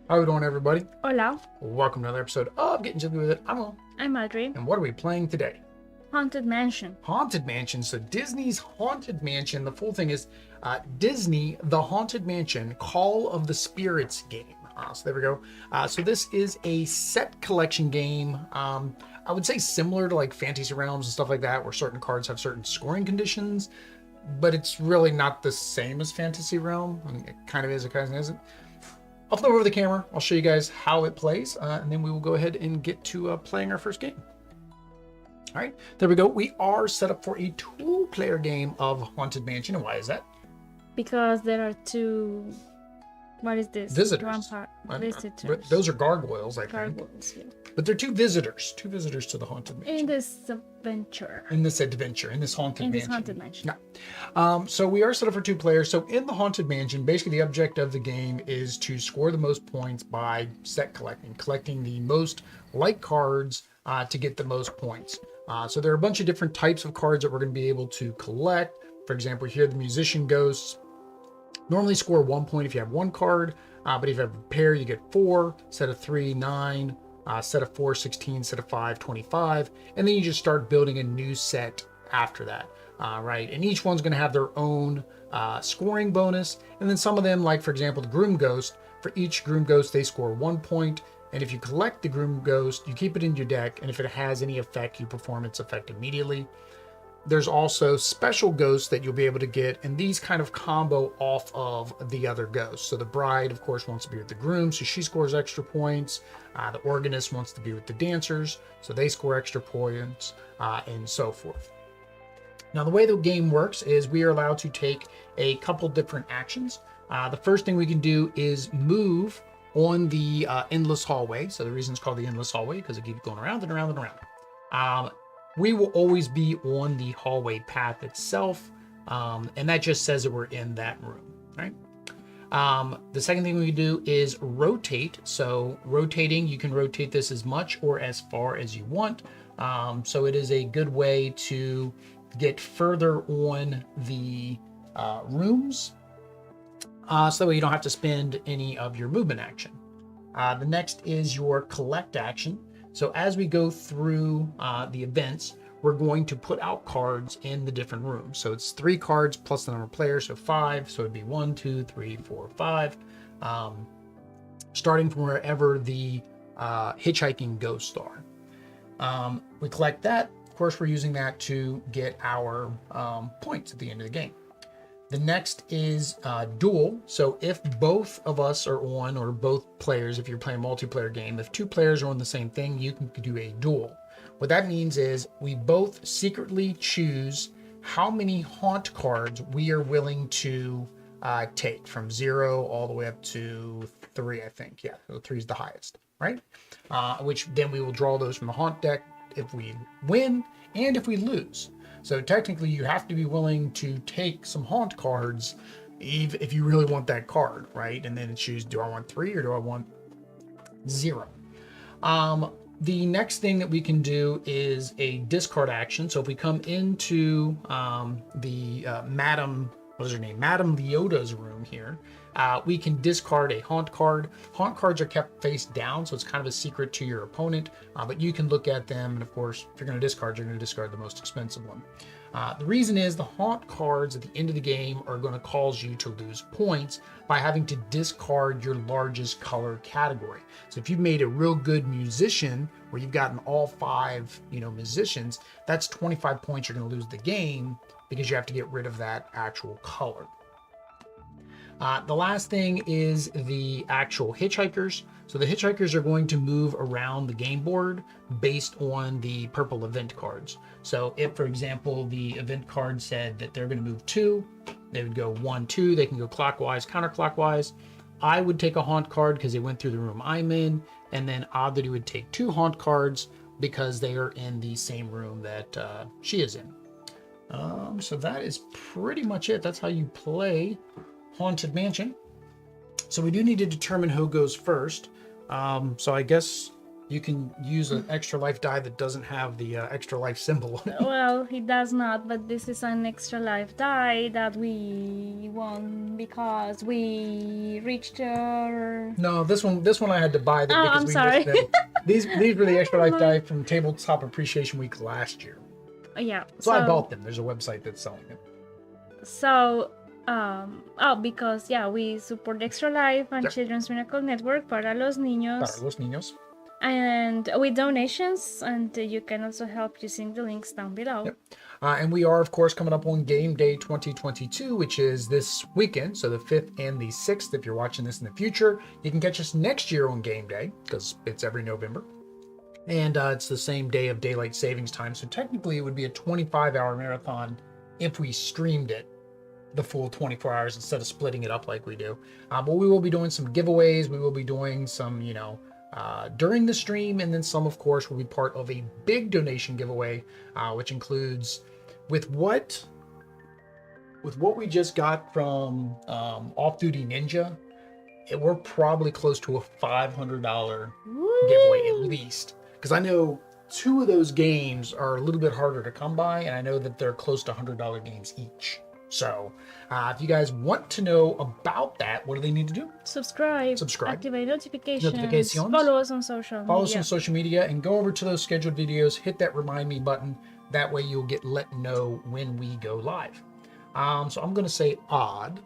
How we doing, everybody? Hola, Welcome to another episode of Getting Jiggy With It. I'm Will. I'm Audrey. And what are we playing today? Haunted Mansion. Haunted Mansion. So Disney's Haunted Mansion. The full thing is Disney, the Haunted Mansion, Call of the Spirits game. So there we go. So this is a set collection game. I would say similar to like Fantasy Realms and stuff like that, where certain cards have certain scoring conditions, but it's really not the same as Fantasy Realm. I mean, it kind of is, it kind of isn't. I'll flip over the camera. I'll show you guys how it plays, and then we will go ahead and get to playing our first game. All right, there we go. We are set up for a two-player game of Haunted Mansion. And why is that? Because there are two. What is this? Visitors. Visitors. Those are gargoyles, I think. Gargoyles, yeah. But they're two visitors to the Haunted Mansion. In this adventure. In this Haunted Mansion. This Haunted Mansion. Yeah. So we are set up for two players. So in the Haunted Mansion, basically the object of the game is to score the most points by set collecting the most light cards to get the most points. So there are a bunch of different types of cards that we're going to be able to collect. For example, here the musician ghosts normally score 1 point if you have one card, but if you have a pair, you get 4, set of 3, 9, set of 4, 16, set of 5, 25, and then you just start building a new set after that, right? And each one's going to have their own scoring bonus, and then some of them, like for example, the Groom Ghost, for each Groom Ghost, they score 1 point, and if you collect the Groom Ghost, you keep it in your deck, and if it has any effect, you perform its effect immediately. There's also special ghosts that you'll be able to get, and these kind of combo off of the other ghosts. So the bride, of course, wants to be with the groom, so she scores extra points. The organist wants to be with the dancers, so they score extra points, and so forth. Now, the way the game works is we are allowed to take a couple different actions. The first thing we can do is move on the endless hallway. So the reason it's called the endless hallway, because it keeps going around and around and around. We will always be on the hallway path itself, and that just says that we're in that room, right? The second thing we can do is rotate. So rotating, you can rotate this as much or as far as you want. So it is a good way to get further on the rooms, so that way you don't have to spend any of your movement action. The next is your collect action. So as we go through the events, we're going to put out cards in the different rooms. So it's 3 cards plus the number of players, so 5. So it'd be 1, 2, 3, 4, 5. Starting from wherever the Hitchhiking Ghosts are. We collect that. Of course, we're using that to get our points at the end of the game. The next is duel. So if both of us are on, or both players, if you're playing a multiplayer game, if 2 players are on the same thing, you can do a duel. What that means is we both secretly choose how many haunt cards we are willing to take, from 0 all the way up to 3, I think. Yeah, so 3 is the highest, right? Which then we will draw those from the haunt deck if we win and if we lose. So technically, you have to be willing to take some haunt cards if you really want that card, right? And then choose, do I want 3 or do I want 0? The next thing that we can do is a discard action. So if we come into Madam, what is her name? Madam Leota's room here, we can discard a haunt card. Haunt cards are kept face down, so it's kind of a secret to your opponent, but you can look at them, and of course, if you're going to discard, you're going to discard the most expensive one. The reason is the haunt cards at the end of the game are going to cause you to lose points by having to discard your largest color category. So if you've made a real good musician, where you've gotten all 5, musicians, that's 25 points you're going to lose the game, because you have to get rid of that actual color. The last thing is the actual hitchhikers. So the hitchhikers are going to move around the game board based on the purple event cards. So if, for example, the event card said that they're going to move 2, they would go 1, 2. They can go clockwise, counterclockwise. I would take a haunt card because they went through the room I'm in, and then Audrey would take 2 haunt cards because they are in the same room that she is in. So that is pretty much it. That's how you play Haunted Mansion. So we do need to determine who goes first. So I guess You can use an extra life die that doesn't have the extra life symbol on it. Well, he does not, but this is an extra life die that we won because we reached our... No, this one I had to buy them Oh, because I'm we sorry. missed them. These were the extra life die from Tabletop Appreciation Week last year. Yeah. So I bought them. There's a website that's selling it. So, because we support Extra Life and Yep. Children's Miracle Network para los niños. Para los niños. And with donations, and you can also help using the links down below. Yep. And we are, of course, coming up on Game Day 2022, which is this weekend, so the 5th and the 6th. If you're watching this in the future, you can catch us next year on Game Day, because it's every November. And it's the same day of daylight savings time, so technically it would be a 25-hour marathon if we streamed it the full 24 hours instead of splitting it up like we do. But we will be doing some giveaways. We will be doing some, during the stream, and then some, of course, will be part of a big donation giveaway, which includes with what we just got from Off Duty Ninja. We're probably close to a $500 giveaway at least, because I know 2 of those games are a little bit harder to come by, and I know that they're close to $100 games each. So, if you guys want to know about that, what do they need to do? Subscribe. Activate notifications. Follow us on social media. Follow us on social media and go over to those scheduled videos. Hit that remind me button. That way you'll get let know when we go live. So I'm going to say odd.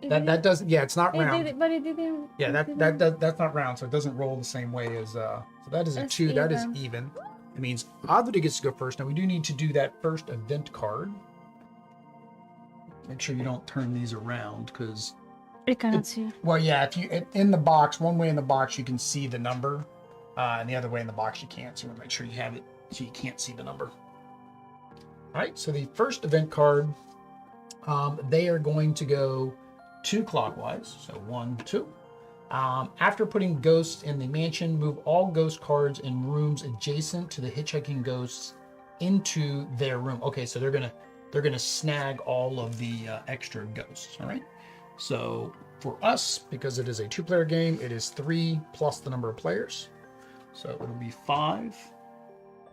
That doesn't. Yeah, it's not round. But it didn't. Yeah, that's not round, so it doesn't roll the same way as. So that is a 2. Even. That is even. It means Oddly gets to go first. Now we do need to do that first event card. Make sure you don't turn these around because I cannot see. Well, yeah, if you in the box, one way in the box you can see the number, and the other way in the box you can't. So you want to make sure you have it so you can't see the number. All right. So the first event card, they are going to go 2 clockwise. So 1, 2. After putting ghosts in the mansion, move all ghost cards in rooms adjacent to the Hitchhiking Ghosts into their room. Okay, so they're gonna snag all of the extra ghosts. All right. So for us, because it is a 2-player game, it is 3 plus the number of players. So it'll be 5.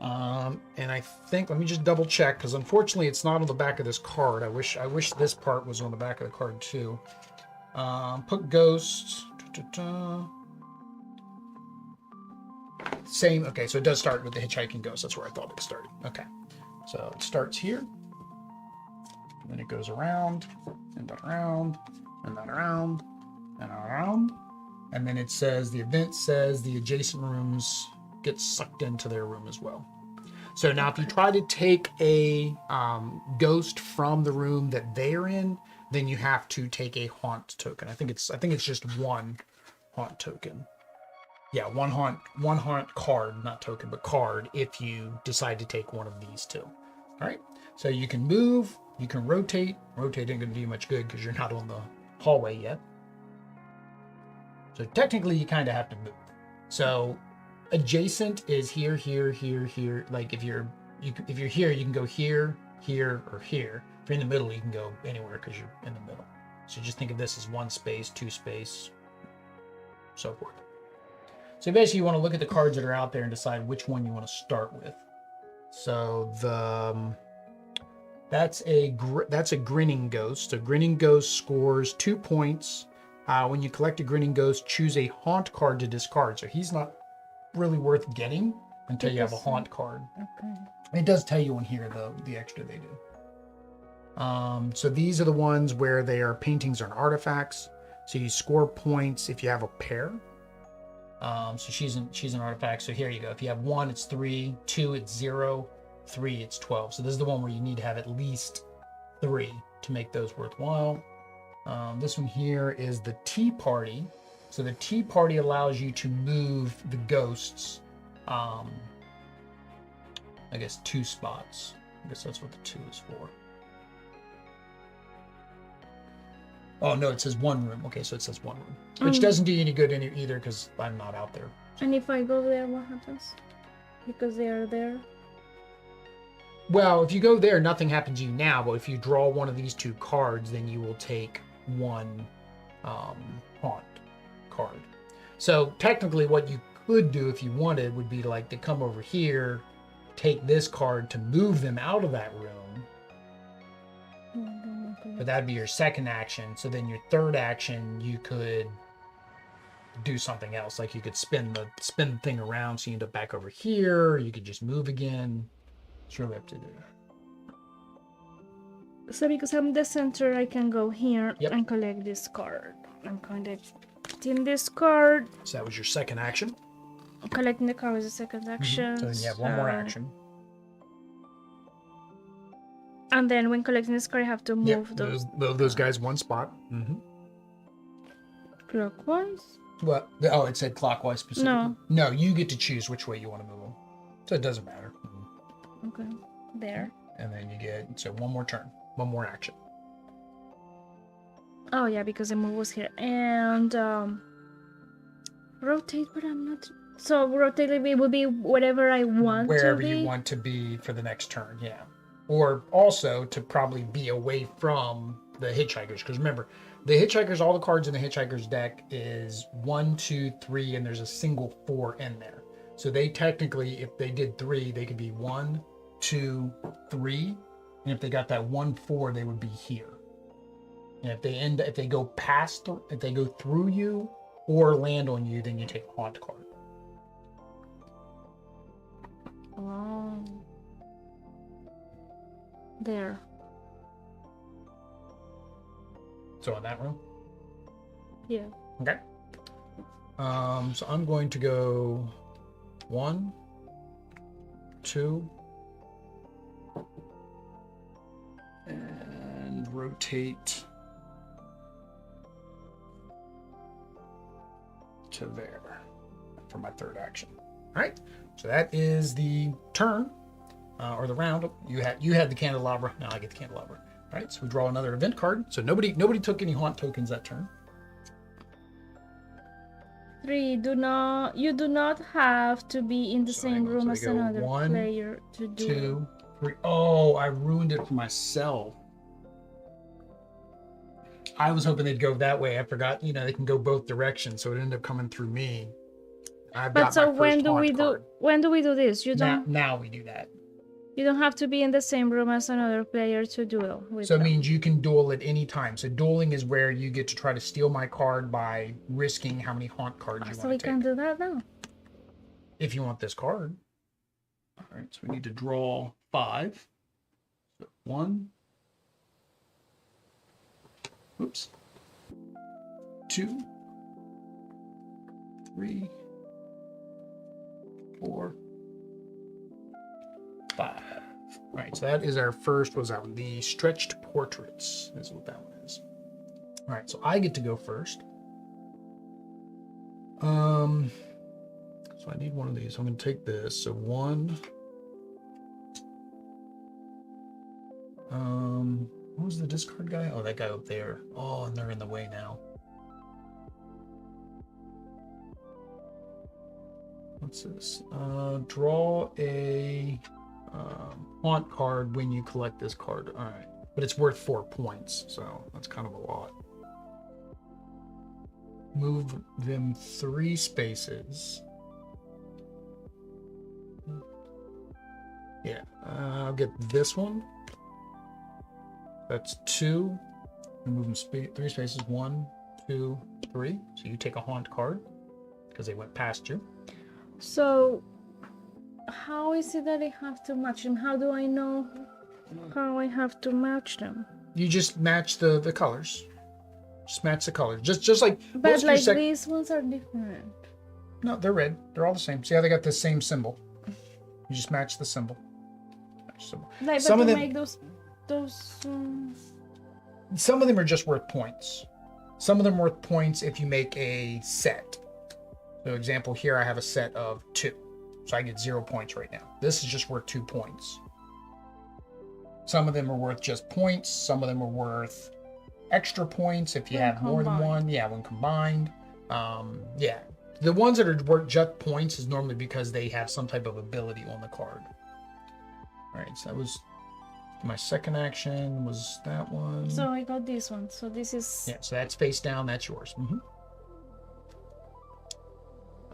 And I think, let me just double check, because unfortunately it's not on the back of this card. I wish this part was on the back of the card too. Put ghosts. Same. Okay, so it does start with the Hitchhiking Ghost. That's where I thought it started. Okay, so it starts here, and then it goes around and then around and then around and around, and then it says the event says the adjacent rooms get sucked into their room as well. So now, if you try to take a ghost from the room that they're in, then you have to take a haunt token. I think it's just 1 haunt token. Yeah, one haunt card, not token, but card, if you decide to take one of these 2. All right. So you can move, you can rotate. Rotate ain't gonna do you much good because you're not on the hallway yet. So technically, you kind of have to move. So adjacent is here, here, here, here. Like if you're here, you can go here, here, or here. If you're in the middle, you can go anywhere because you're in the middle. So just think of this as 1 space, 2 space, so forth. So basically, you want to look at the cards that are out there and decide which one you want to start with. So that's a grinning ghost. A grinning ghost scores 2 points. When you collect a grinning ghost, choose a haunt card to discard. So he's not really worth getting until you have a haunt card. Okay. It does tell you on here the extra they do. So these are the ones where they are paintings or artifacts. So you score points if you have a pair. So she's an artifact. So here you go. If you have 1, it's 3. 2, it's 0. 3, it's 12. So this is the one where you need to have at least 3 to make those worthwhile. This one here is the Tea Party. So the Tea Party allows you to move the ghosts. I guess 2 spots. I guess that's what the 2 is for. Oh, no, it says 1 room. Okay, so it says 1 room. Which doesn't do you any good either because I'm not out there. And if I go there, what happens? Because they are there? Well, if you go there, nothing happens to you now. But if you draw one of these 2 cards, then you will take 1 haunt card. So technically what you could do if you wanted would be like to come over here, take this card to move them out of that room. But that'd be your second action. So then your third action, you could do something else. Like you could spin the thing around so you end up back over here. Or you could just move again. It's really up to you. So because I'm the center, I can go here Yep. and collect this card. I'm collecting this card. So that was your second action. Collecting the card was the second action. So then you have one more action. And then when collecting this card, I have to move those guys one spot. Clockwise? What? Oh, it said clockwise specifically. No. No, you get to choose which way you want to move them. So it doesn't matter. Okay. There. And then you get, so one more turn, one more action. Oh yeah, because the move was here. And rotate, but I'm not. So rotate it will be whatever I want Wherever to be. you want to be for the next turn, yeah. Or also to probably be away from the hitchhikers. Because remember, the hitchhikers, all the cards in the hitchhikers deck is 1, 2, 3, and there's a single 4 in there. So they technically, if they did 3, they could be 1, 2, 3. And if they got that 1, 4, they would be here. And if they go past, if they go through you or land on you, then you take a haunt card. Oh. There. So in that room? Yeah. Okay. So I'm going to go 1, 2, and rotate to there for my third action. All right. So that is the turn or the round. You had the candelabra. Now I get the candelabra. All right. So we draw another event card. So nobody took any haunt tokens that turn. 3. You do not have to be in the same room so as we go another 1, player to do 2, 3. Oh, I ruined it for myself. I was hoping they'd go that way. I forgot, they can go both directions, so it ended up coming through me. But so when do we do this? You don't now we do that. You don't have to be in the same room as another player to duel with So it them. means you can duel at any time. So dueling is where you get to try to steal my card by risking how many haunt cards you So want we to take. can do that now. If you want this card. All right, so we need to draw 5. So 1. Oops. 2. 3. 4. 5. All right, so that is our first, what was that one? The stretched portraits is what that one is. All right, so I get to go first. So I need one of these. I'm going to take this. So 1. What was the discard guy? Oh, that guy up there. Oh, and they're in the way now. What's this? Draw a haunt card when you collect this card. All right, but it's worth 4 points, so that's kind of a lot. Move them 3 spaces. Yeah, I'll get this one. That's 2. Move them 3 spaces. 1, 2, 3. So you take a haunt card because they went past you. So how is it that I have to match them? How do I know how I have to match them? You just match the colors. Just match the colors. Just like But like these ones are different. No, they're red. They're all the same. See how they got the same symbol? You just match the symbol. Like, some but of to them make those some of them are just worth points. Some of them are worth points if you make a set. So example here I have a set of 2. So I get 0 points right now. This is just worth 2 points. Some of them are worth just points. Some of them are worth extra points if you have more than one. Yeah, when combined. Yeah. The ones that are worth just points is normally because they have some type of ability on the card. All right, so that was my second action. Was that one? So I got this one. So this is... Yeah, so that's face down. That's yours.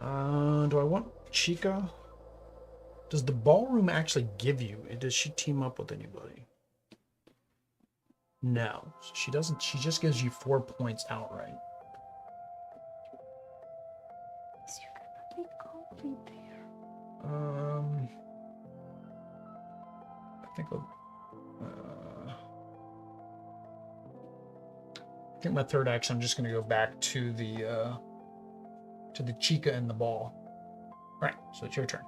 Do I want Chica? Does the ballroom actually give you? Does she team up with anybody? No, she doesn't. She just gives you 4 points outright. Is you gonna make coffee there? I think I think my third action, I'm just going to go back to the Chica and the ball. All right, so it's your turn.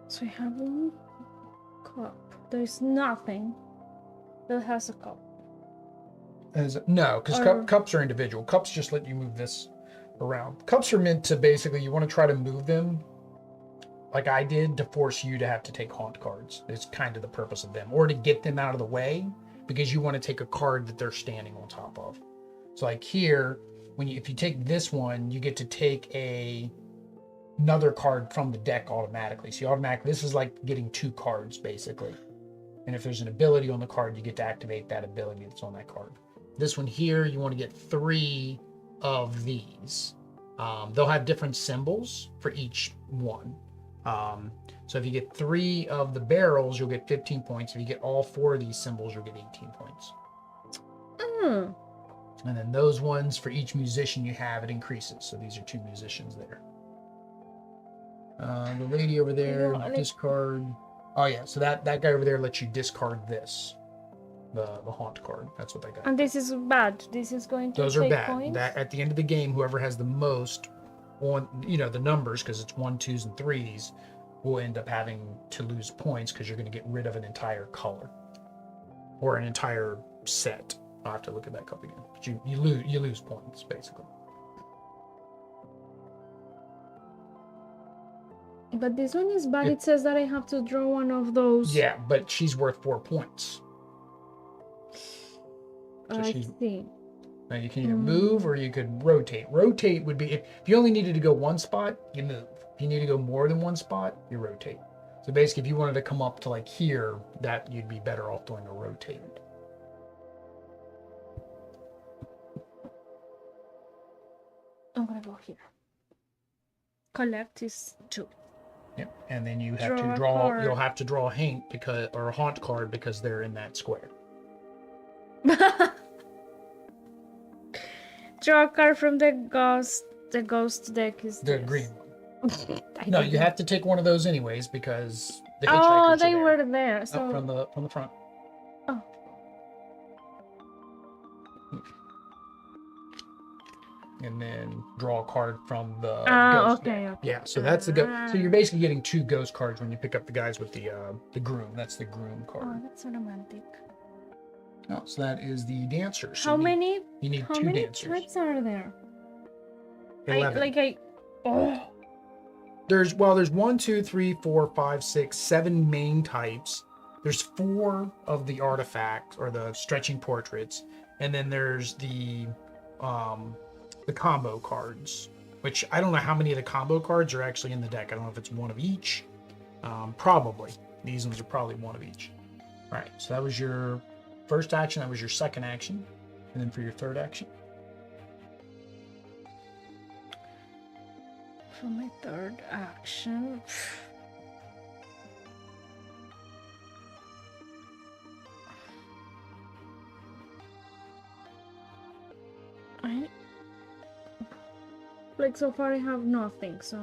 So I have a cup. There's nothing that has a cup. No, because cups are individual. Cups just let you move this around. Cups are meant to basically, you want to try to move them like I did to force you to have to take haunt cards. It's kind of the purpose of them. Or to get them out of the way because you want to take a card that they're standing on top of. So like here, if you take this one, you get to take another card from the deck automatically. So you automatically, this is like getting 2 cards basically. And if there's an ability on the card, you get to activate that ability that's on that card. This one here, you want to get 3 of these. They'll have different symbols for each one. So if you get 3 of the barrels, you'll get 15 points. If you get all 4 of these symbols, you'll get 18 points. And then those ones, for each musician you have, it increases. So these are 2 musicians there. The lady over there, discard. Oh yeah, so that guy over there lets you discard this. The haunt card. That's what they got. And this is bad. This is going to Those take are bad. points? That at the end of the game, whoever has the most on, the numbers, because it's 1s, 2s, and 3s, will end up having to lose points because you're going to get rid of an entire color or an entire set. I'll have to look at that cup again. But you lose points basically. But this one is bad. It says that I have to draw one of those. Yeah, but she's worth 4 points. So I see. Now you can either move or you could rotate. Rotate would be, if you only needed to go 1 spot, you move. If you need to go more than 1 spot, you rotate. So basically, if you wanted to come up to like here, that you'd be better off doing a rotate. I'm gonna go here. Collect is 2. Yep. And then you have to draw. You'll have to draw a haunt card because they're in that square. Draw a card from the ghost. The ghost deck is the green one. No, you have to take one of those anyways because the hitchhikers Oh, they are were there. So from the front. Oh. And then draw a card from the ghost okay, deck. okay. Yeah, so that's the so you're basically getting 2 ghost cards when you pick up the guys with the groom. That's the groom card. Oh, that's so romantic. Oh, so that is the dancer. So How many? You need How 2 many dancers. types are there? 11. Oh. There's 1, 2, 3, 4, 5, 6, 7 main types. There's 4 of the artifacts or the stretching portraits, and then there's the combo cards, which I don't know how many of the combo cards are actually in the deck. I don't know if it's 1 of each. Probably. These ones are probably 1 of each. All right, so that was your first action. That was your second action. And then for your third action. For my third action. So far I have nothing, so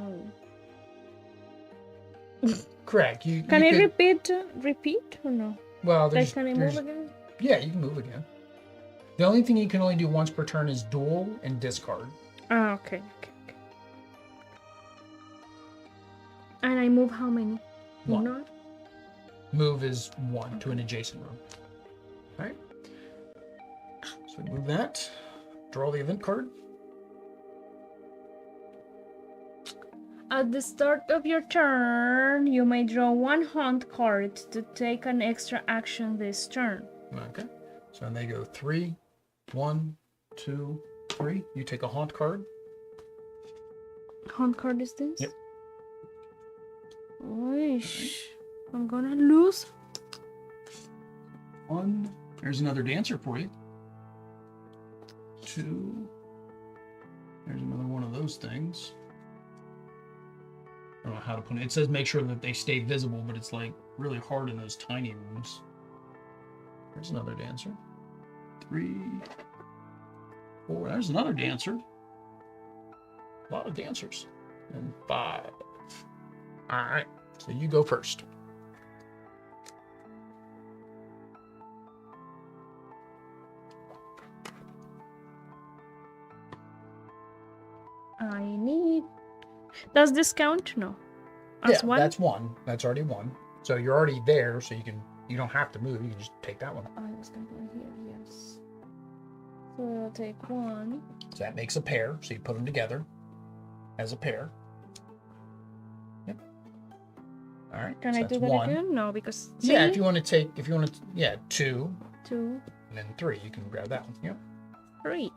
correct. Can I repeat or no? Well, can I move again? Yeah, you can move again. The only thing you can only do once per turn is duel and discard. Ah, okay. And I move how many? 1. Not? Move is 1 to an adjacent room. All right. So we move that. Draw the event card. At the start of your turn, you may draw 1 haunt card to take an extra action this turn. Okay. So they go 3, 1, 2, 3. You take a haunt card. Haunt card is this? Yep. Oish. I'm gonna lose. 1. There's another dancer for you. 2. There's another one of those things. I don't know how to put it. It says make sure that they stay visible, but it's like really hard in those tiny rooms. There's another dancer. 3, 4. There's another dancer. A lot of dancers. And 5. All right. So you go first. I need. Does this count? No. As Yeah, one? that's 1. That's already 1. So you're already there, so you don't have to move. You can just take that one. I was gonna go here. Yes. So I'll take 1. So that makes a pair. So you put them together as a pair. Yep. All right. Can so I that's do that 1. again? No, because. Yeah, See? if you want to, 2, 2, and then 3, you can grab that one. Yep. 3.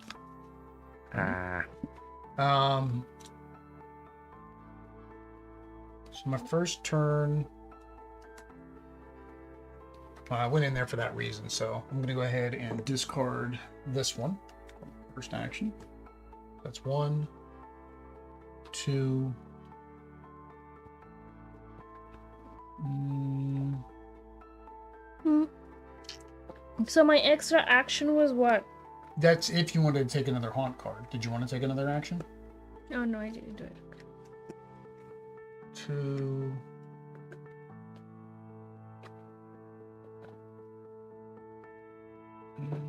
So my first turn, I went in there for that reason, so I'm gonna go ahead and discard this one. First action. That's 1, 2. So my extra action was what? That's if you wanted to take another haunt card. Did you want to take another action? Oh no, I didn't do it. 2. Mm.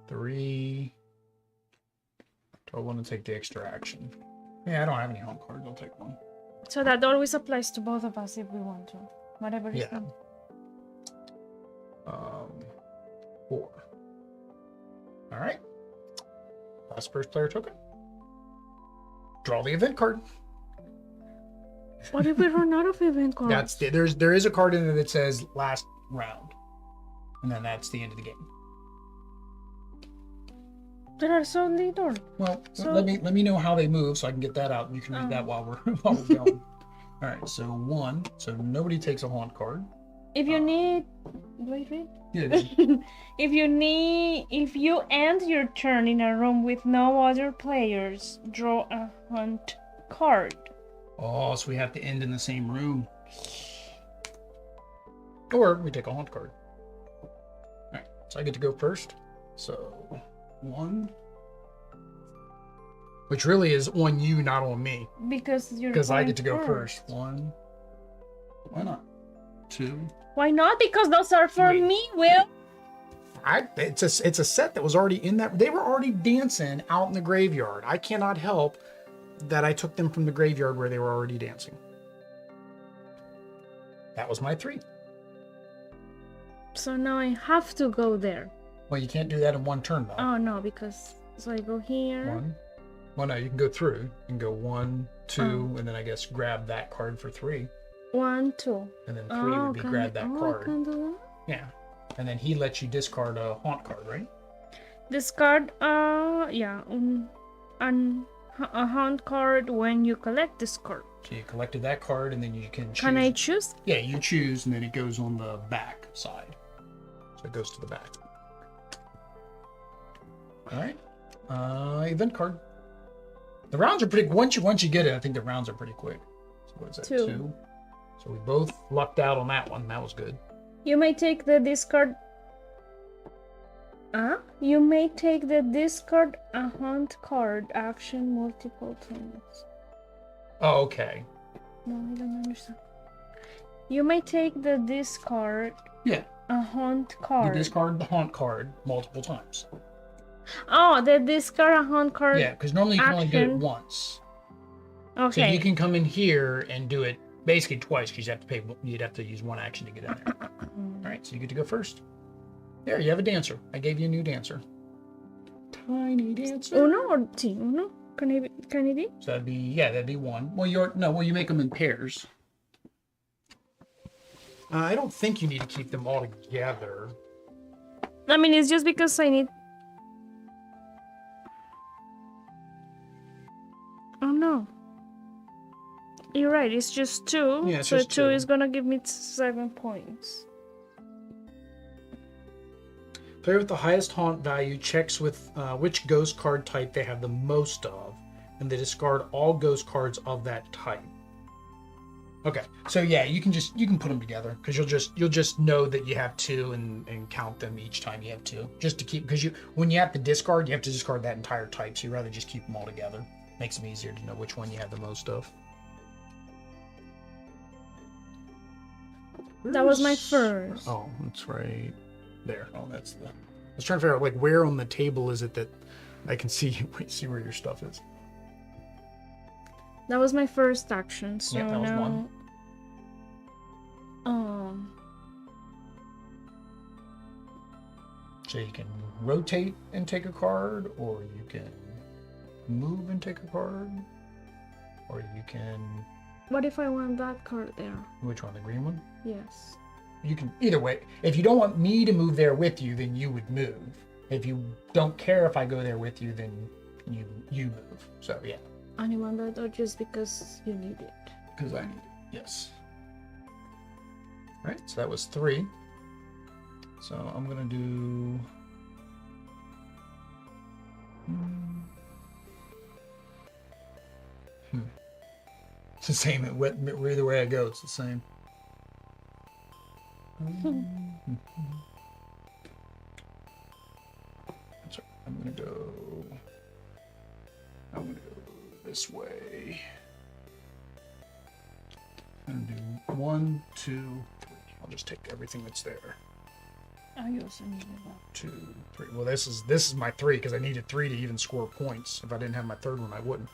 3. Do I want to take the extra action? Yeah, I don't have any haunt cards. I'll take 1. So that always applies to both of us if we want to. Whatever is Yeah. done. 4. All right. Last first player token. Draw the event card. What if we run out of event cards? There is a card in there that says last round, and then that's the end of the game. There are so little. Well, So- let me know how they move so I can get that out, and you can read that while we're going. All right. So 1. So nobody takes a haunt card. If you need, do I read? Yeah. If you end your turn in a room with no other players, draw a hunt card. Oh, so we have to end in the same room. Or we take a haunt card. All right. So I get to go first. So 1. Which really is on you, not on me. Because I get to go first. 1. Why not? 2. Why not? Because those are for Wait. me, Will. It's a set that was already in that. They were already dancing out in the graveyard. I cannot help that I took them from the graveyard where they were already dancing. That was my 3. So now I have to go there. Well, you can't do that in one turn though. Oh no, because so I go here. 1. Well, no, you can go through. You can go 1, 2, and then I guess grab that card for 3. 1, 2. And then 3 would be grab that I card. can do that. Yeah. And then he lets you discard a haunt card, right? Discard, yeah, a haunt card when you collect this card. So you collected that card, and then you can choose. Can I choose? Yeah, you choose, and then it goes on the back side. So it goes to the back. All right. Event card. The rounds are pretty. Once you get it, I think the rounds are pretty quick. So what is that? 2. So we both lucked out on that one. That was good. You may take the discard. You may take the discard a haunt card action multiple times. Oh, okay. No, I don't understand. You may take the discard Yeah. a haunt card. You discard the haunt card multiple times. Oh, the discard a haunt card. Yeah, because normally you can only do it action. once. Okay. So you can come in here and do it basically twice because you'd have to use one action to get in there. All right, so you get to go first. There, you have a dancer. I gave you a new dancer. Tiny dancer. Uno or two? Uno? Can it be? So that'd be 1. Well, you make them in pairs. I don't think you need to keep them all together. I mean, it's just because I need. Oh no. You're right, it's just 2. Yeah, it's so just 2 2. is gonna give me 7 points. Player with the highest haunt value checks with which ghost card type they have the most of, and they discard all ghost cards of that type. Okay, so yeah, you can put them together because you'll just know that you have 2 and count them each time you have 2, just to keep, because when you have to discard, you have to discard that entire type, so you rather just keep them all together. Makes them easier to know which one you have the most of. That was my first. Oh, that's right there. Oh, that's the. I was trying to figure out like where on the table is it that I can see where your stuff is. That was my first action. So Yeah, that was now, one. So you can rotate and take a card, or you can move and take a card, or you can. What if I want that card there? Which one, the green one? Yes. You can either way. If you don't want me to move there with you, then you would move. If you don't care if I go there with you, then you move. So yeah. And you want that, or just because you need it? Because I need it. Yes. All right. So that was 3. So I'm gonna do. It's the same. Either way I go, it's the same. That's right. I'm gonna go this way. I'm gonna do 1, 2, 3. I'll just take everything that's there. I also need that. 2, 3. Well, this is my 3 because I needed 3 to even score points. If I didn't have my third one, I wouldn't.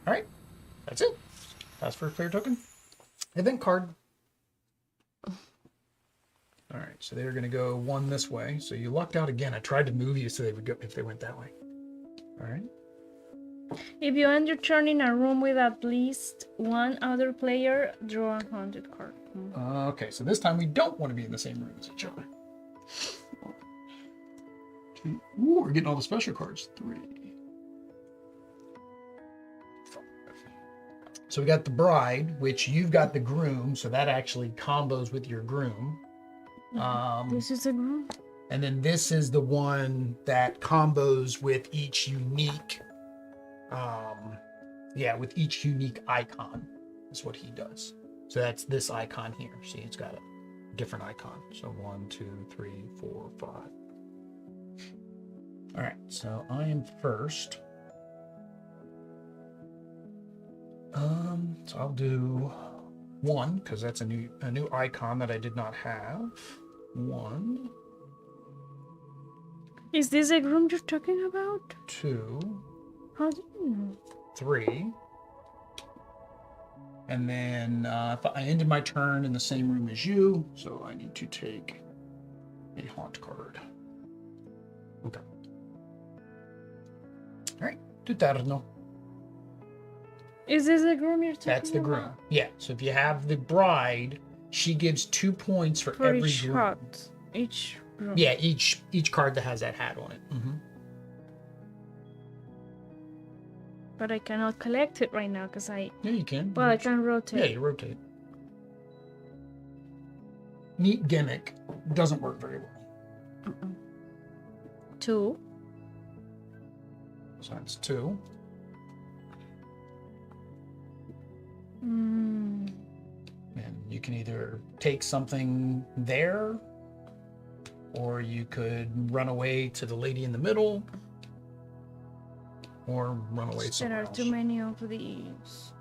All right, that's it. That's first player token. Event card. All right, so they're gonna go 1 this way. So you lucked out again. I tried to move you so they would go if they went that way. All right. If you end your turn in a room with at least one other player, draw a haunted card. Okay, so this time we don't want to be in the same room as each other. 1, 2. Ooh, we're getting all the special cards. 3, 5. So we got the bride, which you've got the groom, so that actually combos with your groom. This is a groom. And then this is the one that combos with each unique, with each unique icon is what he does. So that's this icon here. See, it's got a different icon. So 1, 2, 3, 4, 5. All right, so I am first. So I'll do 1 because that's a new icon that I did not have. 1. Is this a groom you're talking about? 2. How do you know? 3. And then if I ended my turn in the same room as you, so I need to take a haunt card. Okay. All right. Tutarno. Is this the groom you're talking about? That's the groom. Yeah. So if you have the bride, she gives 2 points for every each groom. hat. Each groom. Yeah, each card that has that hat on it. Mm-hmm. But I cannot collect it right now because I... Yeah, you can. Well, I can rotate. Yeah, you rotate. Neat gimmick. Doesn't work very well. 2. So that's 2. Mm. And you can either take something there, or you could run away to the lady in the middle, or run away somewhere There are else. too many of these.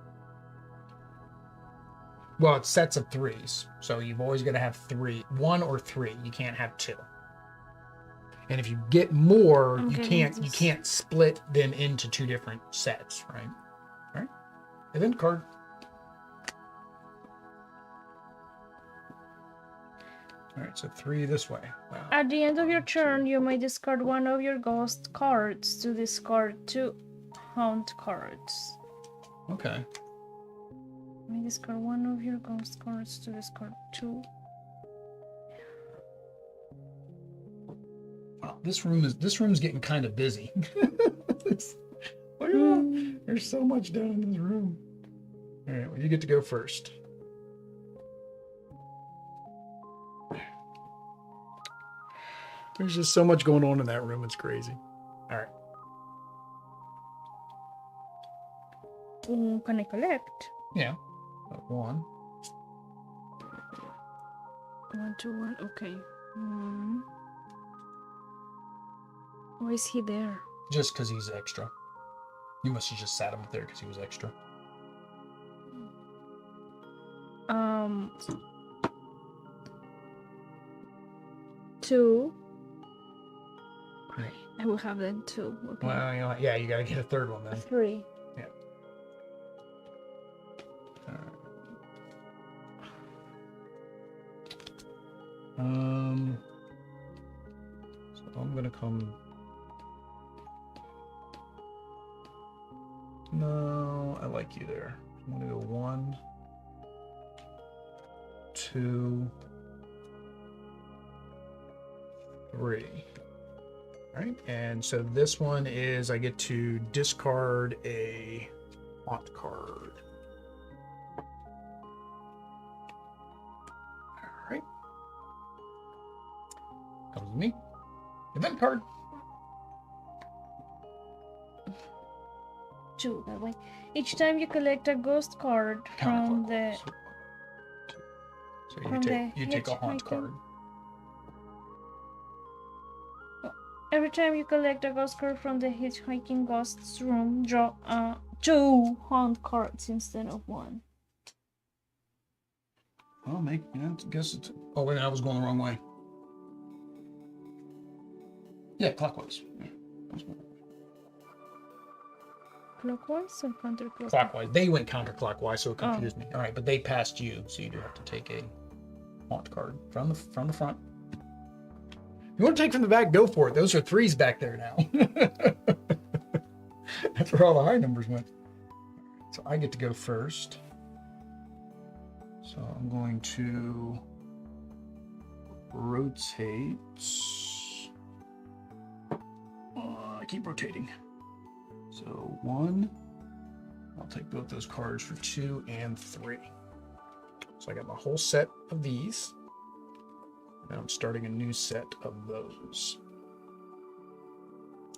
Well, it's sets of 3s, so you've always got to have 3, 1 or 3. You can't have 2. And if you get more, you can't split them into 2 different sets, right? All right. Event card. All right, so 3 this way. Wow. At the end of your turn, you may discard one of your ghost cards to discard 2 haunt cards. Okay. You may discard one of your ghost cards to discard 2. Wow, this room's getting kind of busy. There's so much down in this room. All right, well, you get to go first. There's just so much going on in that room. It's crazy. All right. Can I collect? Yeah. 1. 1, 2, 1. Okay. Why is he there? Just because he's extra. You must have just sat him up there because he was extra. 2. Right. I will have then 2. Okay. Well, you know, yeah, you got to get a third one then. 3. Yeah. All right. So I'm gonna come. No, I like you there. I'm gonna go 1, 2, 3. All right, and so this one is I get to discard a haunt card. All right. Comes with me. Event card. 2 that way. Each time you collect a ghost card from the So you take a haunt hitchhiking. card. Every time you collect a ghost card from the Hitchhiking Ghosts room, draw 2 haunt cards instead of 1. Well, I guess it's. Oh wait, I was going the wrong way. Yeah, clockwise. Yeah. Clockwise or counterclockwise? Clockwise. They went counterclockwise, so it confused me. All right, but they passed you, so you do have to take a haunt card from the front. If you want to take from the back, go for it. Those are 3s back there now. That's where all the high numbers went. So I get to go first. So I'm going to rotate. I keep rotating. So 1. I'll take both those cards for 2 and 3. So I got my whole set of these. Now I'm starting a new set of those.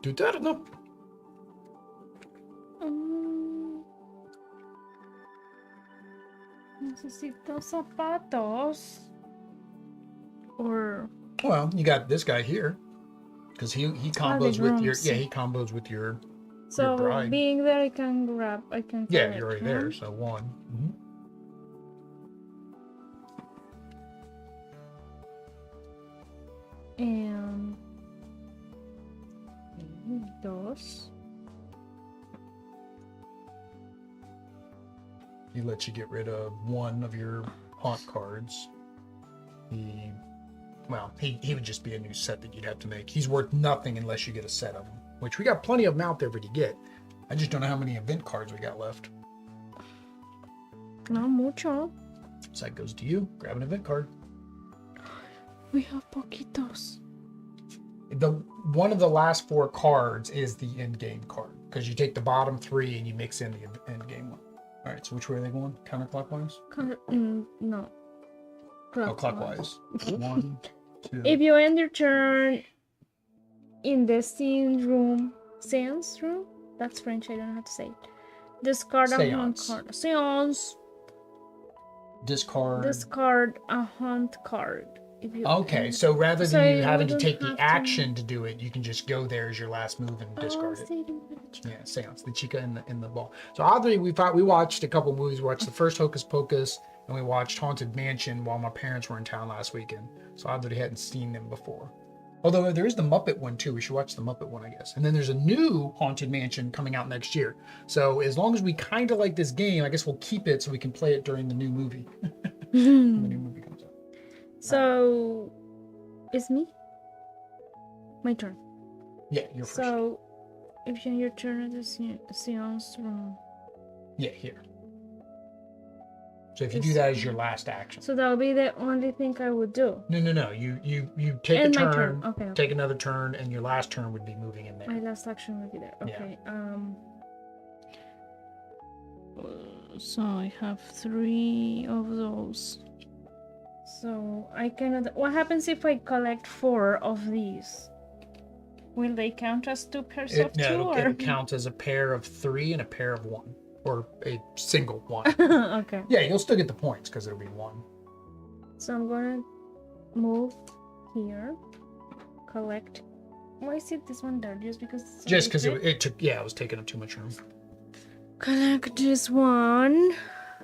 Do that enough. Necesito zapatos. Or Well, you got this guy here because he combos with your rooms. he combos with your so bride. being there, I can grab. I can. Yeah, collect, you're already huh? there. So 1. Mm-hmm. And 2. He lets you get rid of 1 of your haunt cards. He would just be a new set that you'd have to make. He's worth nothing unless you get a set of them, which we got plenty of them out there for you to get. I just don't know how many event cards we got left. No mucho. So that goes to you. Grab an event card. We have poquitos. One of the last 4 cards is the end game card because you take the bottom 3 and you mix in the end game one. All right, so which way are they going? Counterclockwise? No. Clockwise. 1, 2. If you end your turn in the Séance room, that's French, I don't know how to say it. Discard a haunt Séance. card. Séance. Discard a haunt card. Okay, so rather than you having to take the have action to do it, you can just go there as your last move and discard it. it. Yeah, Séance, the chica in the ball. So oddly, we watched a couple movies. We watched the first Hocus Pocus, and we watched Haunted Mansion while my parents were in town last weekend. So oddly, hadn't seen them before. Although there is the Muppet one too. We should watch the Muppet one, I guess. And then there's a new Haunted Mansion coming out next year. So as long as we kind of like this game, I guess we'll keep it so we can play it during the new movie. When the new movie comes out. So, it's me? My turn. Yeah, you're first. So, if you end your turn at the Séance room. Yeah, here. So if you do that as your last action. So that'll be the only thing I would do. No. You take And a my turn, turn. Okay. take another turn, and your last turn would be moving in there. My last action would be there. Okay. So I have 3 of those. So I cannot. What happens if I collect 4 of these? Will they count as 2 pairs of 2? It'll count as a pair of 3 and a pair of 1, or a single 1. Okay. Yeah, you'll still get the points because it'll be 1. So I'm gonna move here, collect. Why is it this one there? Just because it's so Just because big? it took, yeah, it was taking up too much room. Collect this one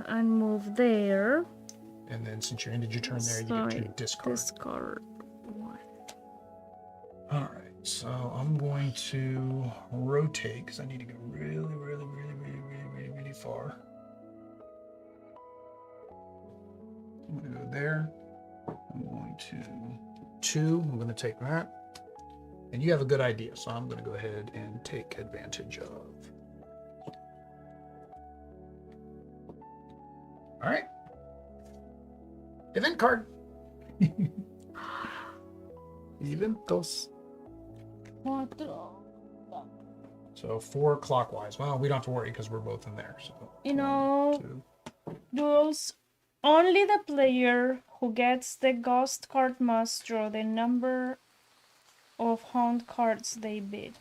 and move there. And then since you ended your turn there, you get to discard. Discard 1. All right, so I'm going to rotate because I need to go really far. I'm going to go there. I'm going to 2. I'm going to take that. And you have a good idea, so I'm going to go ahead and take advantage of. All right. Event card. Eventos. What the? So 4 clockwise. Well, we don't have to worry because we're both in there. So You know, 2. rules. Only the player who gets the ghost card must draw the number of haunt cards they bid.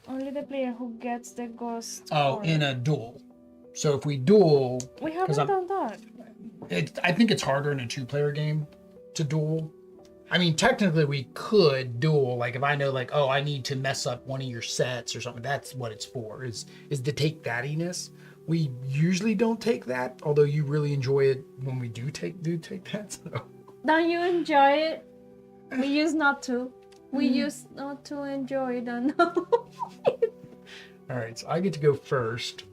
Only the player who gets the ghost card. In a duel. So if we duel, We haven't done that. I think it's harder in a 2-player game to duel. I mean, technically we could duel. Like if I know, like, oh, I need to mess up one of your sets or something. That's what it's for. Is to take thatiness. We usually don't take that, although you really enjoy it when we do take that. So. Don't you enjoy it? We used not to. We used not to enjoy it. And All right, so I get to go first.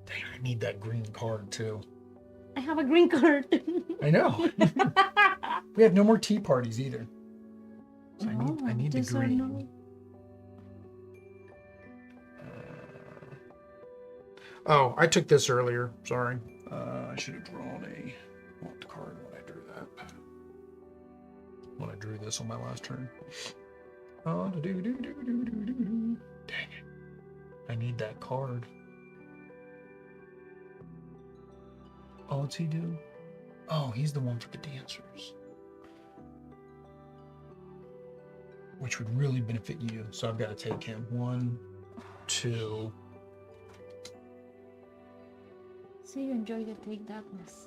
Dang, I need that green card too. I have a green card. I know. We have no more tea parties either. So I need the these are green. no- Oh, I took this earlier. Sorry. I should have drawn a haunt card when I drew that. When I drew this on my last turn. Dang it. I need that card. Oh, what's he do? Oh, he's the one for the dancers. Which would really benefit you. So I've got to take him. 1, 2. See, you enjoy the take thatness.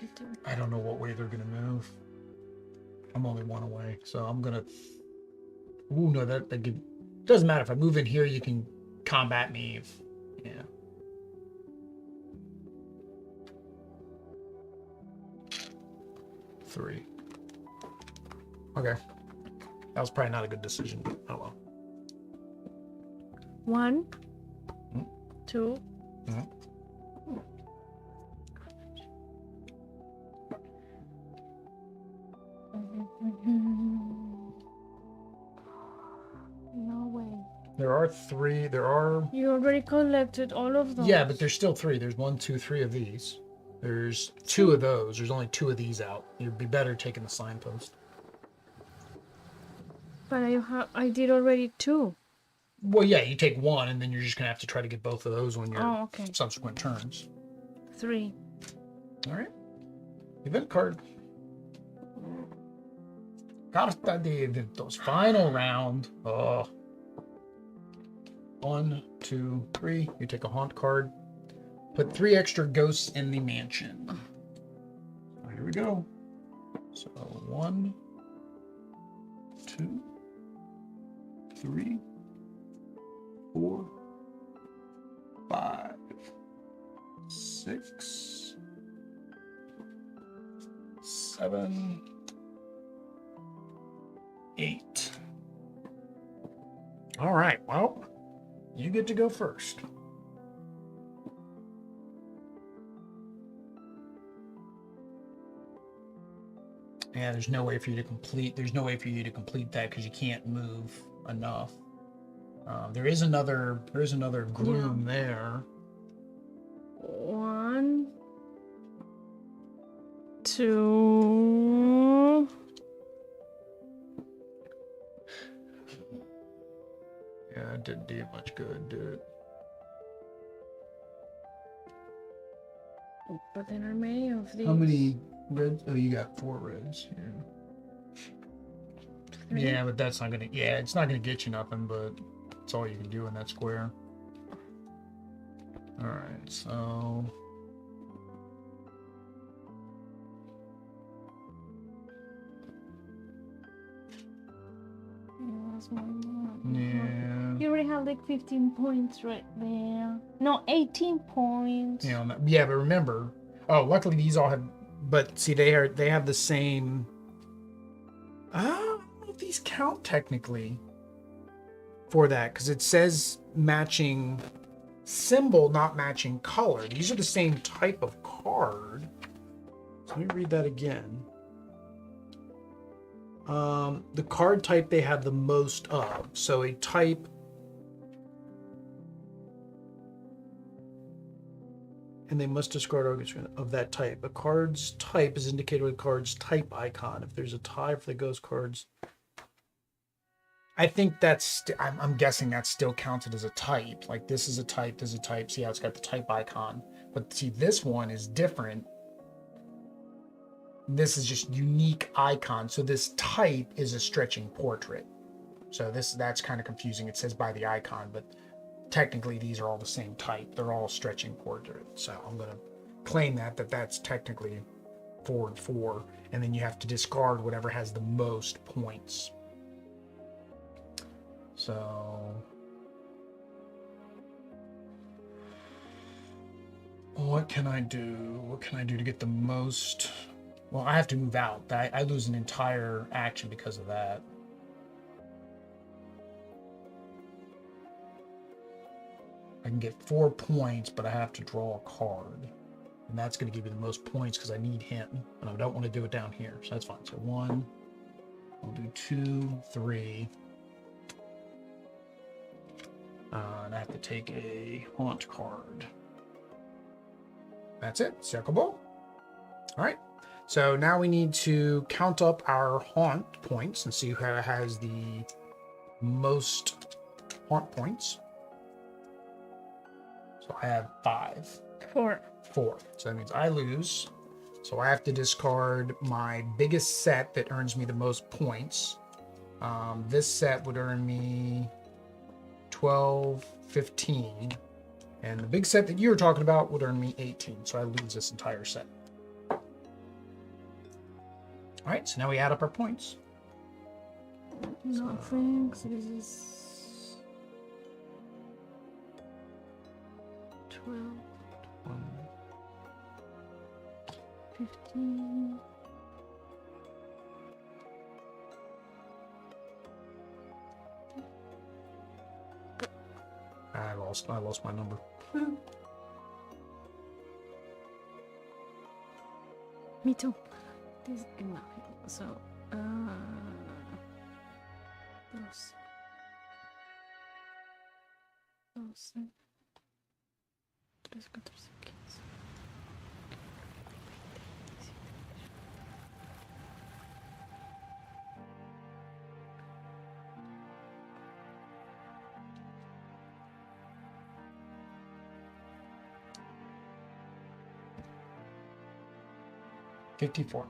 You do. I don't know what way they're going to move. I'm only 1 away. So I'm going to... Ooh, no, that doesn't matter. If I move in here, you can combat me. Yeah. Three. Okay. That was probably not a good decision. Oh well. 1, Mm. 2. Mm. No way. There are 3. There are... You already collected all of them. Yeah, but there's still 3. There's 1, 2, 3 of these. There's 2 of those. There's only 2 of these out. You'd be better taking the signpost. But I did already 2. Well, yeah, you take 1, and then you're just going to have to try to get both of those on your subsequent turns. 3. All right. Event card. Carta de eventos. Final round. Oh. 1, 2, 3. You take a haunt card. Put 3 extra ghosts in the mansion. Here we go. So 1, 2, 3, 4, 5, 6, 7, 8. All right. Well, you get to go first. Yeah, there's no way for you to complete. There's no way for you to complete that because you can't move enough. There is another groom there. 1, 2. Yeah, it didn't do much good, did it? But there are many of these. How many reds? Oh, you got 4 reds here. 3? Yeah, but that's not gonna. Yeah, it's not gonna get you nothing, but it's all you can do in that square. All right, so. Yeah. You already have like 15 points right there. No, 18 points. Yeah, yeah, but remember, oh, luckily these all have. But see, they have the same. I don't know if these count technically for that because it says matching symbol, not matching color. These are the same type of card. So let me read that again. The card type they have the most of. So a type. And they must discard orchestra of that type. A card's type is indicated with a card's type icon. If there's a tie for the ghost cards, I think that's. I'm guessing that's still counted as a type. Like this is a type. This is a type. See how it's got the type icon. But see, this one is different. This is just unique icon. So this type is a stretching portrait. So that's kind of confusing. It says by the icon, but technically these are all the same type. They're all stretching portrait. So I'm going to claim that's technically forward 4. And then you have to discard whatever has the most points. So what can I do? What can I do to get the most? Well, I have to move out. I lose an entire action because of that. I can get 4 points, but I have to draw a card. And that's going to give you the most points because I need him. And I don't want to do it down here. So that's fine. So 1, I'll do 2, 3. And I have to take a haunt card. That's it. Circle ball. All right. So now we need to count up our haunt points and see who has the most haunt points. So I have 5. 4. 4. So that means I lose. So I have to discard my biggest set that earns me the most points. This set would earn me 12, 15. And the big set that you were talking about would earn me 18. So I lose this entire set. All right, so now we add up our points. Nothing. So this is 12, 15. I lost my number. Me too. This no. So 12, 12, 13, 14, 15. 54.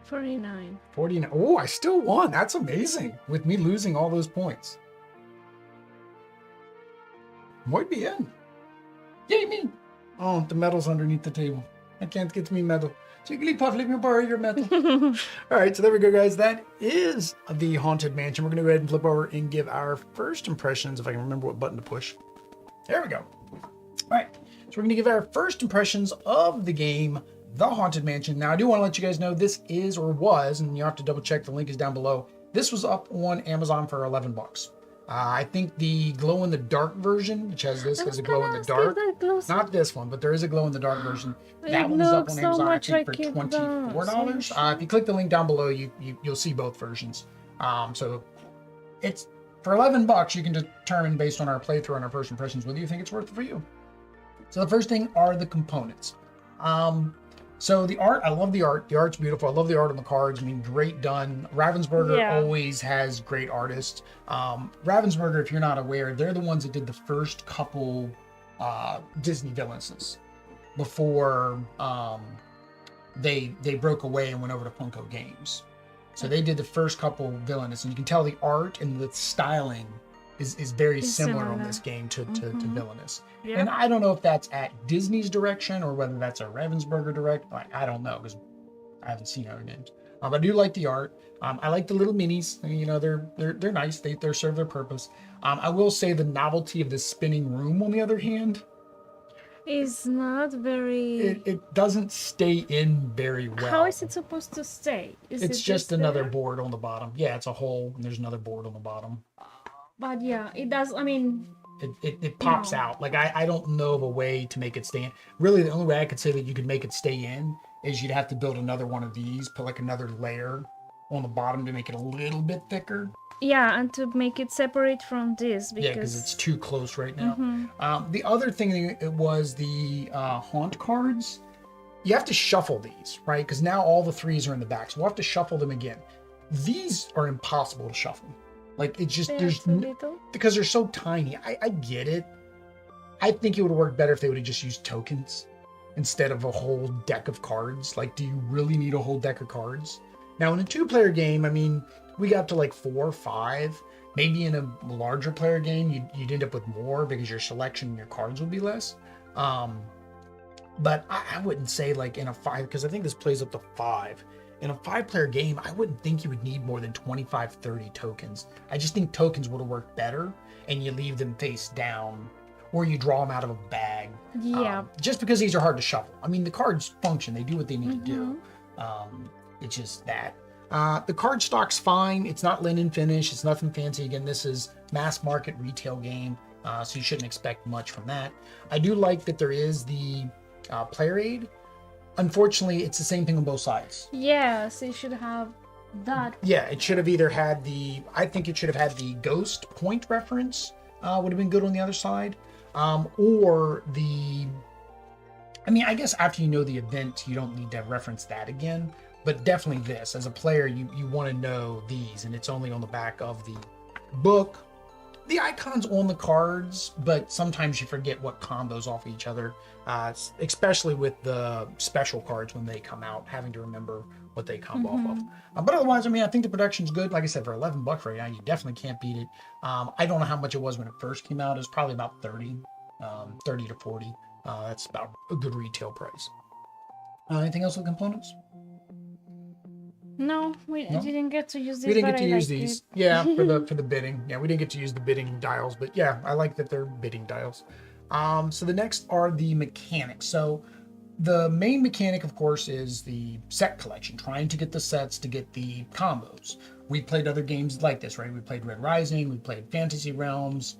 49. 49. Oh, I still won. That's amazing. With me losing all those points. Muy bien. Yay, me. Oh, the medal's underneath the table. I can't get me medal. Jigglypuff, let me borrow your medal. All right, so there we go, guys. That is the Haunted Mansion. We're going to go ahead and flip over and give our first impressions, if I can remember what button to push. There we go. All right, so we're going to give our first impressions of the game, The Haunted Mansion. Now, I do want to let you guys know this is or was, and you have to double check, the link is down below. This was up on Amazon for 11 bucks. I think the glow-in-the-dark version, which has this as a glow-in-the-dark, not this one, but there is a glow-in-the-dark version. That one is up on Amazon, I think, for $24. If you click the link down below, you'll see both versions. So it's for 11 bucks, you can determine based on our playthrough and our first impressions whether you think it's worth it for you. So the first thing are the components. So the art, I love the art. The art's beautiful. I love the art on the cards. I mean, great done. Ravensburger Yeah. always has great artists. Ravensburger, if you're not aware, they're the ones that did the first couple Disney villains before they broke away and went over to Funko Games. So they did the first couple villainous, and you can tell the art and the styling is very It's similar on similar. this game to villainous. Yeah. And I don't know if that's at Disney's direction or whether that's a Ravensburger direct. Like, I don't know because I haven't seen other names. But I do like the art. I like the little minis. You know, they're nice. They serve their purpose. I will say the novelty of the spinning room, on the other hand, It's not very. it doesn't stay in very well. How is it supposed to stay? Is It's it just another there? board on the bottom. Yeah, it's a hole, and there's another board on the bottom. But yeah, it does. I mean, It pops No. out. Like, I don't know of a way to make it stay in. Really, the only way I could say that you could make it stay in is you'd have to build another one of these, put like another layer on the bottom to make it a little bit thicker. yeah, and to make it separate from this Yeah, because it's because too close right now. The other thing was the haunt cards. You have to shuffle these, right? Because now all the threes are in the back, so we'll have to shuffle them again. These are impossible to shuffle. Like, it's just they're too little. because they're so tiny. I get it. I think it would work better if they would have just used tokens instead of a whole deck of cards. Like, do you really need a whole deck of cards? Now, in a 2-player game, I mean, we got to like 4 or 5. Maybe in a larger player game, you'd end up with more because your selection and your cards would be less. But I wouldn't say like in a 5, because I think this plays up to 5. In a 5-player game, I wouldn't think you would need more than 25, 30 tokens. I just think tokens would have worked better, and you leave them face down, or you draw them out of a bag. Yeah. Just because these are hard to shuffle. I mean, the cards function. They do what they need to do. It's just that. The card stock's fine. It's not linen finish. It's nothing fancy. Again, this is mass market retail game, so you shouldn't expect much from that. I do like that there is the player aid. Unfortunately, it's the same thing on both sides. Yes, it should have that. Yeah, it should have either had I think it should have had the ghost point reference, would have been good on the other side. Or I mean, I guess after you know the event, you don't need to reference that again. But definitely this, as a player, you want to know these, and it's only on the back of the book. The icon's on the cards, but sometimes you forget what combos off each other, especially with the special cards when they come out, having to remember what they combo off of. But otherwise, I mean, I think the production's good. Like I said, for $11 right now, you definitely can't beat it. I don't know how much it was when it first came out. It was probably about 30 to 40. That's about a good retail price. Anything else with components? No, we didn't get to use this. We didn't but get to I use liked these. it. Yeah, for the bidding. Yeah, we didn't get to use the bidding dials, but yeah, I like that they're bidding dials. So the next are the mechanics. So the main mechanic, of course, is the set collection, trying to get the sets to get the combos. We played other games like this, right? We played Red Rising, we played Fantasy Realms.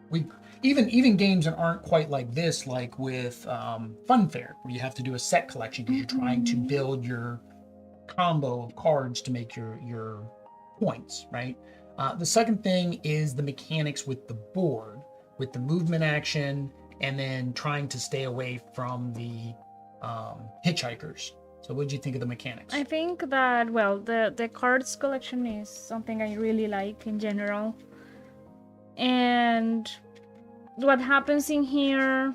We even games that aren't quite like this, like with Funfair, where you have to do a set collection because you're trying to build your combo of cards to make your points, right? The second thing is the mechanics with the board, with the movement action, and then trying to stay away from the hitchhikers. So what did you think of the mechanics? I think that, well, the cards collection is something I really like in general. And what happens in here,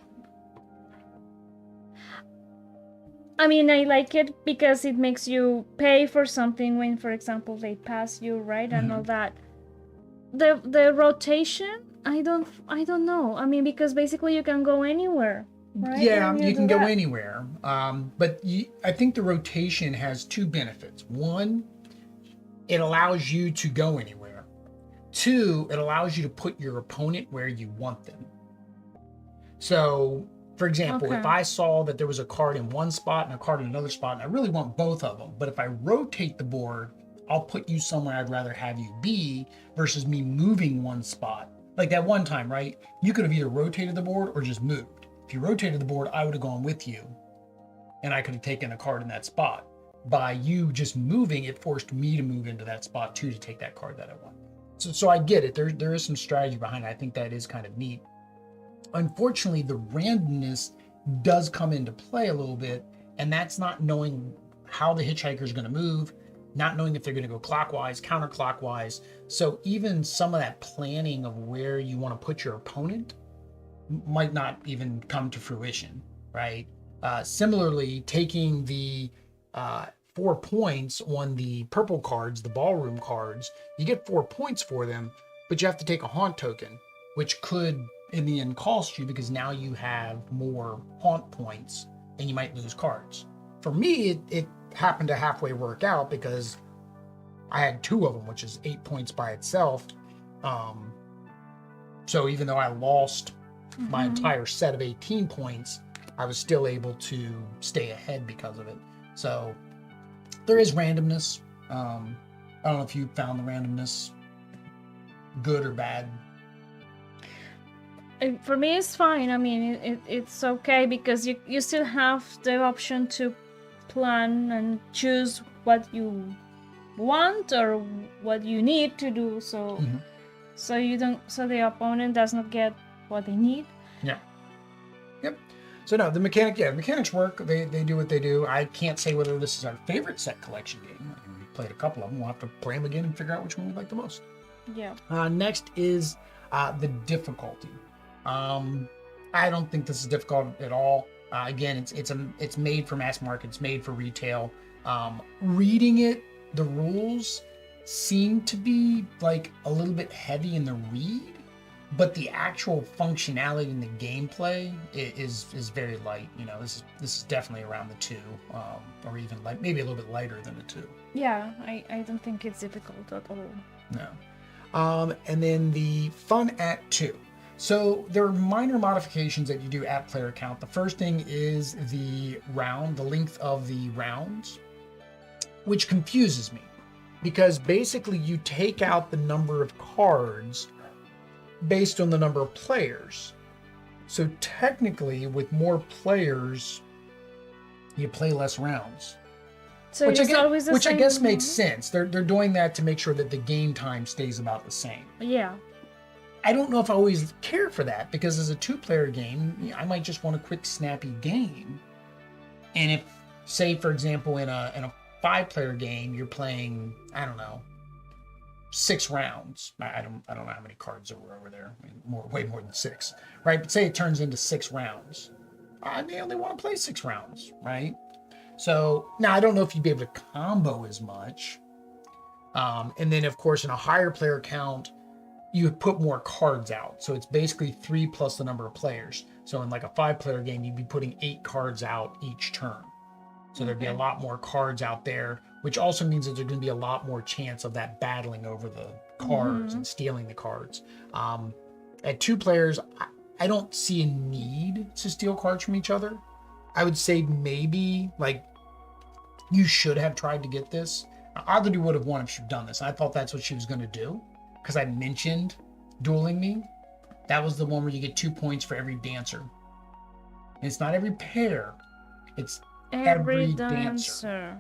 I mean, I like it because it makes you pay for something when, for example, they pass you, right? And all that. The rotation, I don't know. I mean, because basically you can go anywhere, right? Yeah, when you can do go that. anywhere. But I think the rotation has two benefits. One, it allows you to go anywhere. Two, it allows you to put your opponent where you want them. So, for example, if Okay. I saw that there was a card in one spot and a card in another spot, and I really want both of them, but if I rotate the board, I'll put you somewhere I'd rather have you be versus me moving one spot. Like that one time, right? You could have either rotated the board or just moved. If you rotated the board, I would have gone with you, and I could have taken a card in that spot. By you just moving, it forced me to move into that spot too to take that card that I want. So I get it. There is some strategy behind it. I think that is kind of neat. Unfortunately, the randomness does come into play a little bit And that's not knowing how the hitchhiker is going to move, not knowing if they're going to go clockwise, counterclockwise. So even some of that planning of where you want to put your opponent might not even come to fruition, right? Similarly, taking the 4 points on the purple cards, the ballroom cards, you get 4 points for them, but you have to take a haunt token, which could in the end cost you because now you have more haunt points and you might lose cards. For me, it happened to halfway work out because I had 2 of them, which is 8 points by itself. So even though I lost my entire set of 18 points, I was still able to stay ahead because of it. So there is randomness. I don't know if you found the randomness good or bad. For me, it's fine. I mean, it's okay because you still have the option to plan and choose what you want or what you need to do. So, so you don't. So the opponent does not get what they need. Yeah. Yep. So no, the mechanics work. They do what they do. I can't say whether this is our favorite set collection game. We played a couple of them. We'll have to play them again and figure out which one we like the most. Yeah. Next is the difficulty. I don't think this is difficult at all. Again, it's made for mass market. It's made for retail. Reading it, the rules seem to be like a little bit heavy in the read, but the actual functionality in the gameplay is very light. You know, this is definitely around the 2, or even like maybe a little bit lighter than the 2. Yeah, I don't think it's difficult at all. No. And then the fun at 2. So there are minor modifications that you do at player count. The first thing is the length of the rounds, which confuses me because basically you take out the number of cards based on the number of players. So technically with more players, you play less rounds. So which I guess amount? makes sense. They're doing that to make sure that the game time stays about the same. Yeah. I don't know if I always care for that because as a 2-player game, I might just want a quick, snappy game. And if, say, for example, in a 5-player game, you're playing, I don't know, 6 rounds. I don't know how many cards there were over there. I mean, way more than 6, right? But say it turns into 6 rounds. I may only want to play 6 rounds, right? So now I don't know if you'd be able to combo as much. And then, of course, in a higher player count, you put more cards out. So it's basically 3 plus the number of players. So in like a 5-player game, you'd be putting 8 cards out each turn. So there'd be a lot more cards out there, which also means that there's going to be a lot more chance of that battling over the cards and stealing the cards. At 2 players, I don't see a need to steal cards from each other. I would say maybe like you should have tried to get this. Oddly would have won if she'd done this. I thought that's what she was going to do. Because I mentioned Dueling Me. That was the one where you get 2 points for every dancer. And it's not every pair, it's every dancer.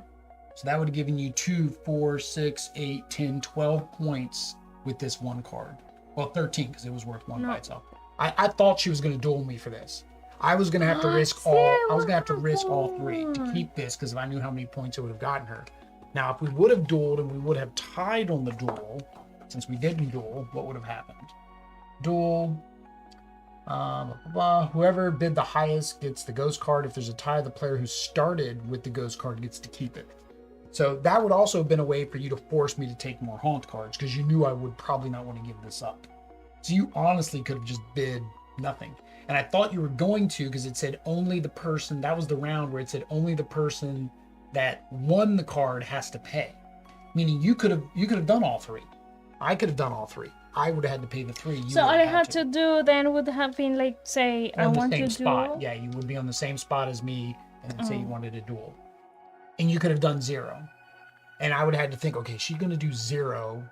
So that would have given you 2, 4, 6, 8, 10, 12 points with this one card. Well, 13 because it was worth 1 by itself. I thought she was going to duel me for this. I was going to have to risk all. I was going to have to risk all 3 to keep this because I knew how many points it would have gotten her. Now, if we would have dueled and we would have tied on the duel, since we didn't duel, what would have happened? Duel. Whoever bid the highest gets the ghost card. If there's a tie, the player who started with the ghost card gets to keep it. So that would also have been a way for you to force me to take more haunt cards because you knew I would probably not want to give this up. So you honestly could have just bid nothing. And I thought you were going to because it said only the person, that was the round where it said only the person that won the card has to pay. Meaning you could have done all 3. I could have done all 3. I would have had to pay the 3. So all I had to do then would have been like, say, I want to duel. On the same spot. Yeah, you would be on the same spot as me and then say you wanted to duel. And you could have done 0. And I would have had to think, okay, is she going to do 0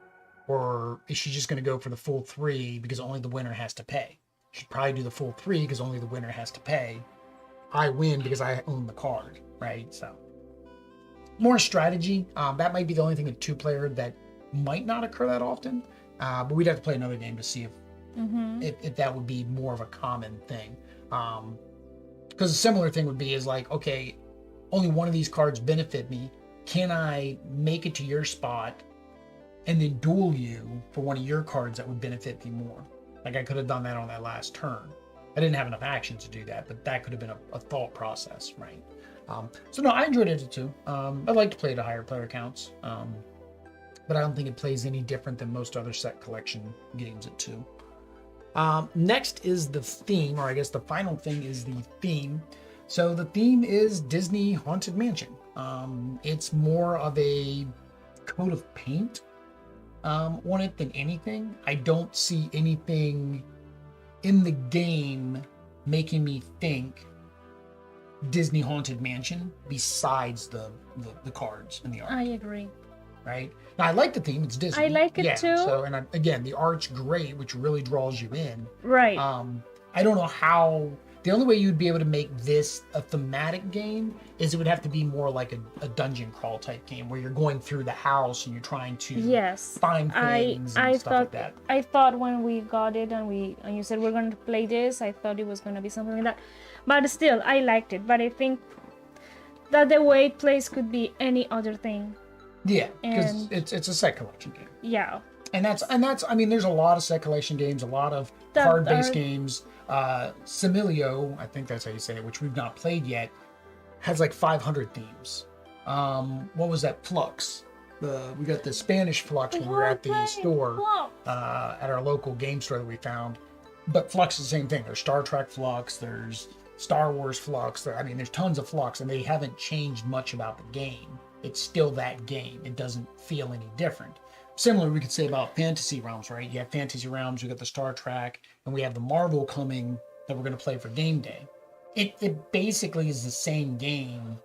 or is she just going to go for the full 3 because only the winner has to pay? She'd probably do the full 3 because only the winner has to pay. I win because I own the card, right? So more strategy. That might be the only thing in 2-player that might not occur that often, but we'd have to play another game to see if that would be more of a common thing. Because a similar thing would be is like, okay, only one of these cards benefit me. Can I make it to your spot and then duel you for one of your cards that would benefit me more? Like I could have done that on that last turn. I didn't have enough action to do that, but that could have been a thought process, right? So no, I enjoyed it too. I'd like to play it at higher player counts, but I don't think it plays any different than most other set collection games at 2. Next is the theme, or I guess the final thing is the theme. So the theme is Disney Haunted Mansion. It's more of a coat of paint on it than anything. I don't see anything in the game making me think Disney Haunted Mansion besides the cards and the art. I agree. Right? Now, I like the theme. It's Disney. I like it too. So, and again, the art's great, which really draws you in. Right. I don't know how. The only way you'd be able to make this a thematic game is it would have to be more like a dungeon crawl type game where you're going through the house and you're trying to find things and stuff like that. I thought when we got it and you said we're going to play this, I thought it was going to be something like that. But still, I liked it. But I think that the way it plays could be any other thing. Yeah, because it's a set collection game. Yeah. And that's I mean, there's a lot of set collection games, a lot of card-based games. Similio, I think that's how you say it, which we've not played yet, has like 500 themes. What was that? Flux. We got the Spanish Flux when we were at the store, at our local game store that we found. But Flux is the same thing. There's Star Trek Flux, there's Star Wars Flux. There's tons of Flux, and they haven't changed much about the game. It's still that game. It doesn't feel any different. Similar, we could say about Fantasy Realms, right? You have Fantasy Realms, you got the Star Trek, and we have the Marvel coming that we're going to play for game day. It basically is the same game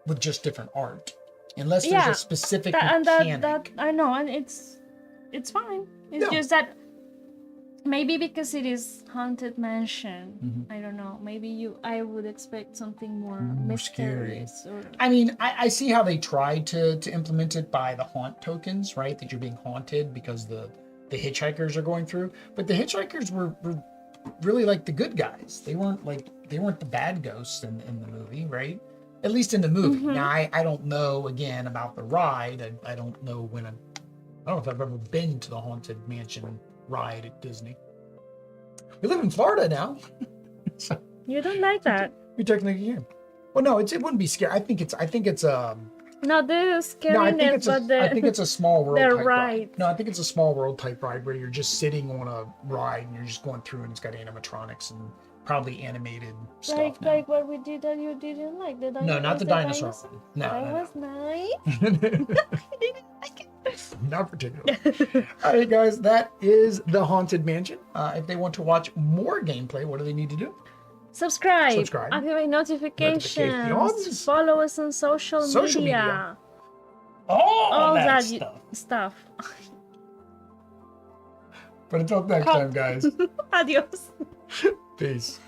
with just different art, unless there's a specific mechanic. That I know, and it's fine. It's just that maybe because it is Haunted Mansion, I don't know. Maybe I would expect something more mysterious. I mean, I see how they tried to implement it by the haunt tokens, right? That you're being haunted because the hitchhikers are going through. But the hitchhikers were really like the good guys. They weren't the bad ghosts in the movie, right? At least in the movie. Now I don't know again about the ride. I don't know I don't know if I've ever been to the Haunted Mansion ride at Disney. We live in Florida now. So you don't like that? We technically can. Well, no, it wouldn't be scary. I think it's not the scariness, I think it's a small world type ride. Ride. No, I think it's a small world type ride where you're just sitting on a ride and you're just going through and it's got animatronics and probably animated stuff. Like what we did that you didn't like. No, not the dinosaur one. No, that was nice. I didn't like it. Not particularly. All right, guys, that is the Haunted Mansion. If they want to watch more gameplay, what do they need to do? Subscribe. Activate notifications. Follow us on social media. All that stuff. But until next time, guys. Adios. Peace.